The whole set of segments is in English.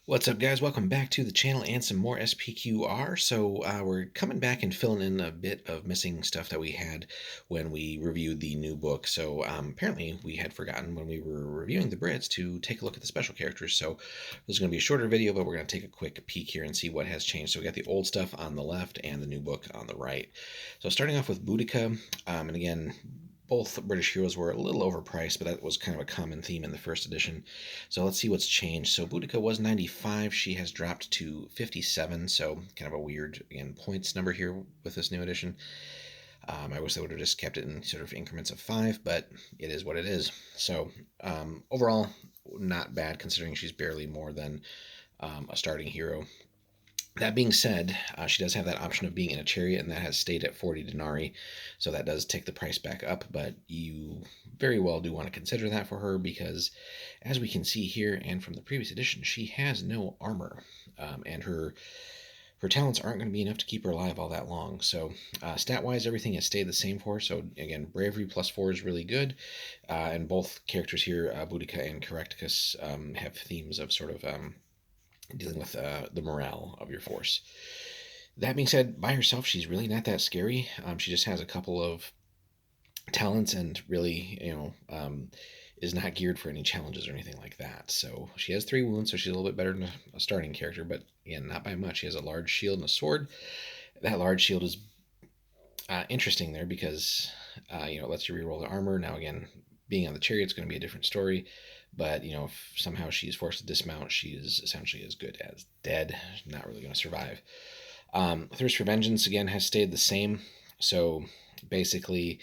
What's up, guys? Welcome back to the channel and some more SPQR. We're coming back and filling in a bit of missing stuff that we had when we reviewed the new book. Apparently we had forgotten when we were reviewing the Brits to take a look at the special characters. So this is going to be a shorter video, but we're going to take a quick peek here and see what has changed. So we got the old stuff on the left and the new book on the right. So starting off with Boudica, and again, both British heroes were a little overpriced, but that was kind of a common theme in the first edition. So let's see what's changed. So Boudica was 95. She has dropped to 57. So kind of a weird, again, points number here with this new edition. I wish they would have just kept it in sort of increments of 5, but it is what it is. Overall, not bad considering she's barely more than a starting hero. That being said, she does have that option of being in a chariot, and that has stayed at 40 denarii, so that does take the price back up, but you very well do want to consider that for her because, as we can see here and from the previous edition, she has no armor, and her talents aren't going to be enough to keep her alive all that long. So stat-wise, everything has stayed the same for her. So again, bravery +4 is really good, and both characters here, Boudica and Caractacus, have themes of sort of dealing with the morale of your force. That being said, by herself, she's really not that scary. She just has a couple of talents and really, is not geared for any challenges or anything like that. So she has 3 wounds, so she's a little bit better than a starting character, but again, not by much. She has a large shield and a sword. That large shield is interesting there because, it lets you reroll the armor. Now, again, being on the chariot is going to be a different story. But, if somehow she's forced to dismount, she is essentially as good as dead. Not really going to survive. Thirst for Vengeance, again, has stayed the same. So, basically,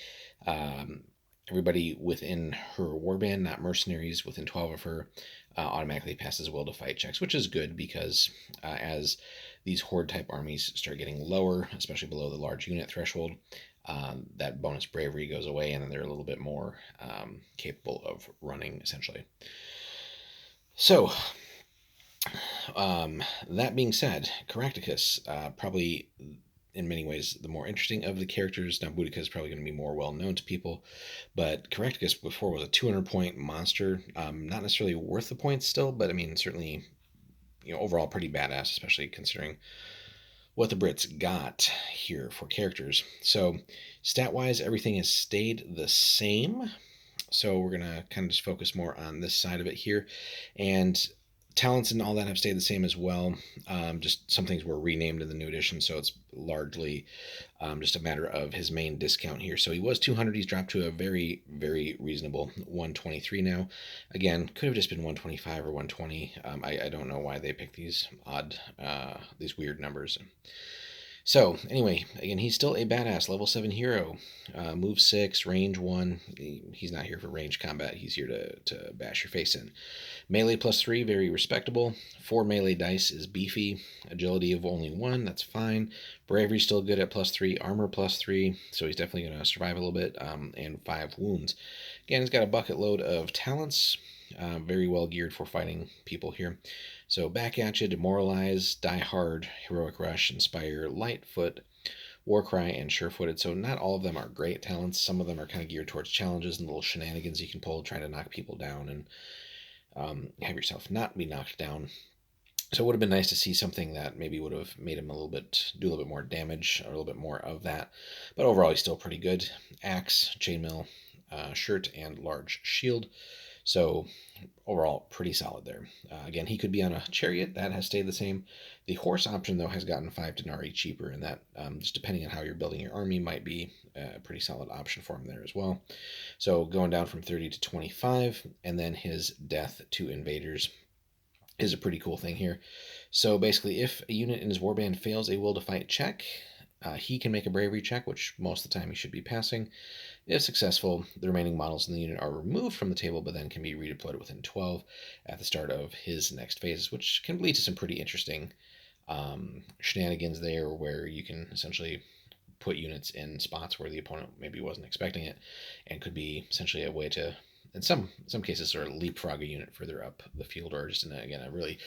everybody within her warband, not mercenaries, within 12 of her, automatically passes will to fight checks, which is good because as these horde-type armies start getting lower, especially below the large unit threshold, that bonus bravery goes away, and then they're a little bit more capable of running, essentially. So, that being said, Caractacus, probably in many ways the more interesting of the characters. Now, Boudica is probably going to be more well known to people, but Caractacus before was a 200-point monster. Not necessarily worth the points still, but I mean, certainly, overall pretty badass, especially considering what the Brits got here for characters. So, stat-wise, everything has stayed the same. So we're going to kind of just focus more on this side of it here. And talents and all that have stayed the same as well. Just some things were renamed in the new edition, so it's largely just a matter of his main discount here. So he was 200. He's dropped to a very, very reasonable 123 now. Again, could have just been 125 or 120. I don't know why they picked these these weird numbers. So, anyway, again, he's still a badass, level 7 hero. Move 6, range 1. He's not here for range combat. He's here to bash your face in. Melee +3, very respectable. 4 melee dice is beefy. Agility of only 1, that's fine. Bravery still good at +3. Armor +3, so he's definitely going to survive a little bit. And 5 wounds. Again, he's got a bucket load of talents. Very well geared for fighting people here. So back at you, Demoralize, Die Hard, Heroic Rush, Inspire, Lightfoot, Warcry, and Surefooted. So not all of them are great talents. Some of them are kind of geared towards challenges and little shenanigans you can pull, trying to knock people down and have yourself not be knocked down. So it would have been nice to see something that maybe would have made him do a little bit more damage, or a little bit more of that. But overall, he's still pretty good. Axe, Chainmail, Shirt, and Large Shield. So overall, pretty solid there. Again, he could be on a chariot. That has stayed the same. The horse option, though, has gotten 5 denarii cheaper, and that, just depending on how you're building your army, might be a pretty solid option for him there as well. So going down from 30 to 25, and then his death to invaders is a pretty cool thing here. So basically, if a unit in his warband fails a will to fight check, he can make a bravery check, which most of the time he should be passing. If successful, the remaining models in the unit are removed from the table, but then can be redeployed within 12 at the start of his next phases, which can lead to some pretty interesting shenanigans there, where you can essentially put units in spots where the opponent maybe wasn't expecting it, and could be essentially a way to, in some cases, sort of leapfrog a unit further up the field, or just in a really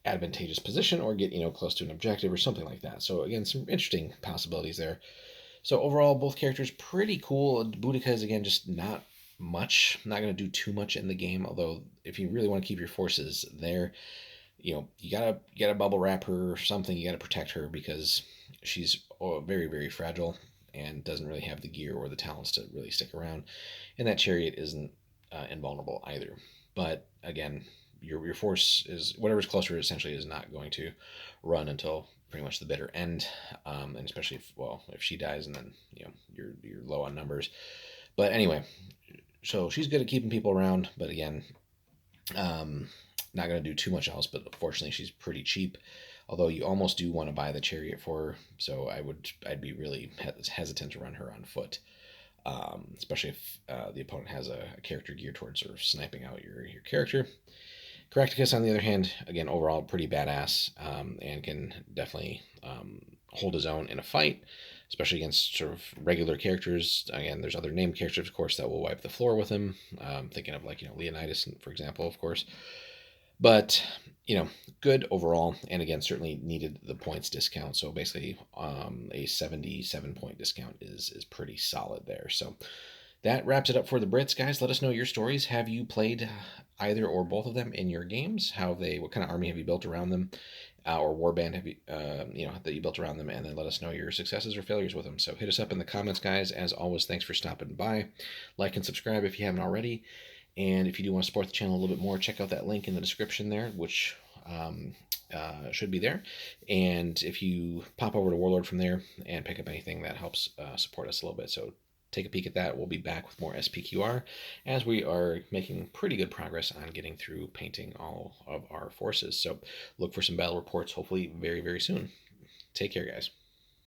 advantageous position, or get close to an objective or something like that. So again, some interesting possibilities there. So overall, both characters pretty cool. Boudica is, again, just not much. Not going to do too much in the game, although if you really want to keep your forces there, you gotta bubble wrap her or something. You gotta protect her because she's very very fragile and doesn't really have the gear or the talents to really stick around. And that chariot isn't invulnerable either. But again, your force is whatever's closer. Essentially, is not going to run until pretty much the bitter end, and especially if she dies and then you're low on numbers. But anyway, so she's good at keeping people around. But again, um, not going to do too much else, but fortunately she's pretty cheap. Although you almost do want to buy the chariot for her, so I'd be really hesitant to run her on foot, especially if the opponent has a character geared towards sort of sniping out your character. Caractacus, on the other hand, again overall pretty badass, and can definitely hold his own in a fight, especially against sort of regular characters. Again, there's other named characters, of course, that will wipe the floor with him. Thinking of like Leonidas, for example, of course. But good overall, and again, certainly needed the points discount. So basically, a 77 point discount is pretty solid there. So that wraps it up for the Brits, guys. Let us know your stories. Have you played either or both of them in your games? What kind of army have you built around them, or warband have you, that you built around them? And then let us know your successes or failures with them. So hit us up in the comments, guys. As always, thanks for stopping by. Like and subscribe if you haven't already. And if you do want to support the channel a little bit more, check out that link in the description there, which should be there. And if you pop over to Warlord from there and pick up anything, that helps support us a little bit. So take a peek at that. We'll be back with more SPQR as we are making pretty good progress on getting through painting all of our forces. So look for some battle reports hopefully very, very soon. Take care, guys.